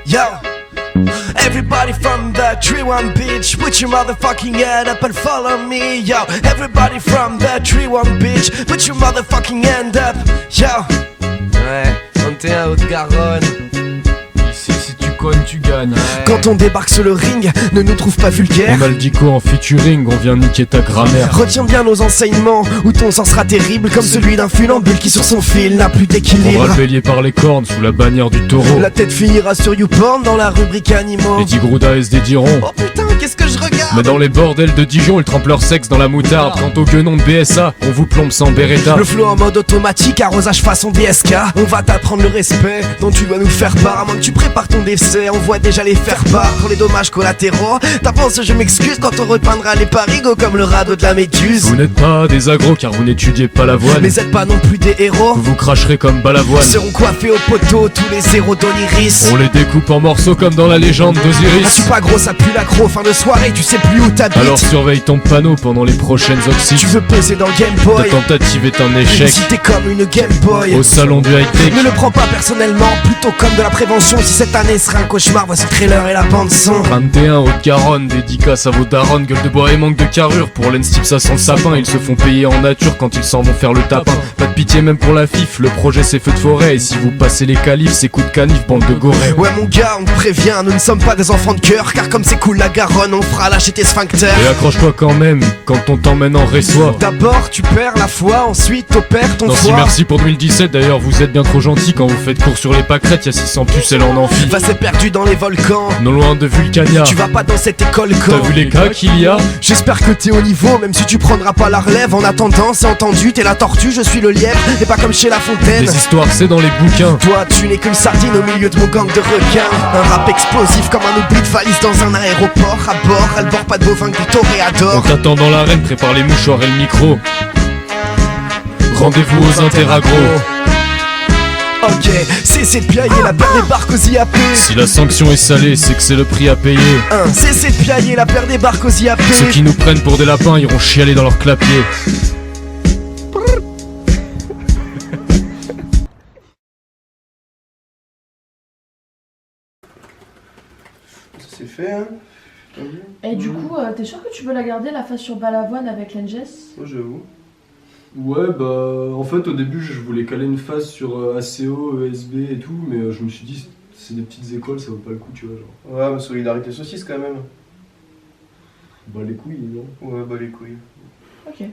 Yo, everybody from the 3-1 beach, put your motherfucking head up and follow me. Yo, everybody from the 3-1 beach, put your motherfucking hand up. Yo. Ouais, 31 Haute-Garonne. Ici, si tu cognes, tu gagnes. Ouais. Quand on débarque sur le ring, ne nous trouve pas vulgaire. On a le dico en featuring, on vient niquer ta grammaire. Retiens bien nos enseignements, ou ton sens sera terrible, comme celui d'un funambule qui sur son fil n'a plus On d'équilibre. va le bélier par les cornes sous la bannière du taureau. La tête finira sur YouPorn dans la rubrique animaux. Les Digrouda et se dédiront. Oh putain, qu'est-ce que je regarde? Mais dans les bordels de Dijon, ils trempent leur sexe dans la moutarde. Quant au guenon de BSA, on vous plombe sans Beretta. Le flow en mode automatique, arrosage façon DSK. On va t'apprendre le respect dont tu dois nous faire part. À moins que tu prépares ton décès, on voit déjà les faire part. Pour les dommages collatéraux, t'avances, je m'excuse quand on repeindra les parigots comme le radeau de la méduse. Vous n'êtes pas des agros car vous n'étudiez pas la voile. Mais êtes pas non plus des héros. Vous vous cracherez comme balavoine. Seront coiffés au poteau tous les zéros d'Oniris. On les découpe en morceaux comme dans la légende On d'Osiris. tue pas gros, ça pue l'aggro. Fin de soirée, tu sais plus où t'habites. Alors surveille ton panneau pendant les prochaines tu oxydes. veux peser dans le Game Ta Boy. tentative est un échec. Si t'es comme une Game Boy. Au salon du high-tech. Ne le prends pas personnellement, plutôt comme de la prévention. Si cette année sera un cauchemar, voici le trailer et la bande son. 21 Haute-Garonne, dédicace à vos darons, gueule de bois et manque de carrure. Pour l'Enstip ça sent le sapin, ils se font payer en nature quand ils s'en vont faire le tapin. Pas de pitié même pour la fif, le projet c'est feu de forêt. Et si vous passez les qualifs, c'est coup de canif, bande de gorées. Ouais mon gars, on te prévient, nous ne sommes pas des enfants de cœur. Car comme c'est cool la Garonne, on fera lâcher tes sphincters. Et accroche-toi quand même, quand on t'emmène en réçoit. D'abord tu perds la foi, ensuite t'opères ton Non si foie. merci pour 2017, d'ailleurs vous êtes bien trop gentil. Quand vous faites cours sur les pâquerettes, y'a 600 pucelles en amphi. Va c'est perdu dans les volcans. Non loin de Vulcania. Tu vas pas dans cette école T'as quand. vu les cas qu'il y a? J'espère que t'es au niveau, même si tu prendras pas la relève. En attendant, c'est entendu, t'es la tortue, je suis le lièvre. Et pas comme chez La Fontaine. Les histoires c'est dans les bouquins. Toi, tu n'es qu'une sardine au milieu de mon gang de requins. Un rap explosif comme un oubli de valise dans un aéroport. À bord, elle bord pas de bovin que du On toréador. t'attend dans l'arène, prépare les mouchoirs et le micro. Rendez-vous aux interagros. Ok, cessez de piailler la paire des barques aux IAP. Si la sanction est salée, c'est que c'est le prix à payer. Cessez de piailler la paire des barques aux IAP. Ceux qui nous prennent pour des lapins iront chialer dans leur clapier. C'est fait, hein. Et du coup, t'es sûr que tu veux la garder, la face sur Balavoine avec l'Enges? Moi, j'avoue. Ouais, bah en fait au début je voulais caler une phase sur ACO, ESB et tout, mais je me suis dit c'est des petites écoles, ça vaut pas le coup, tu vois, genre. Ouais, mais solidarité saucisse quand même. Bah les couilles, non? Ouais, bah les couilles. Ok.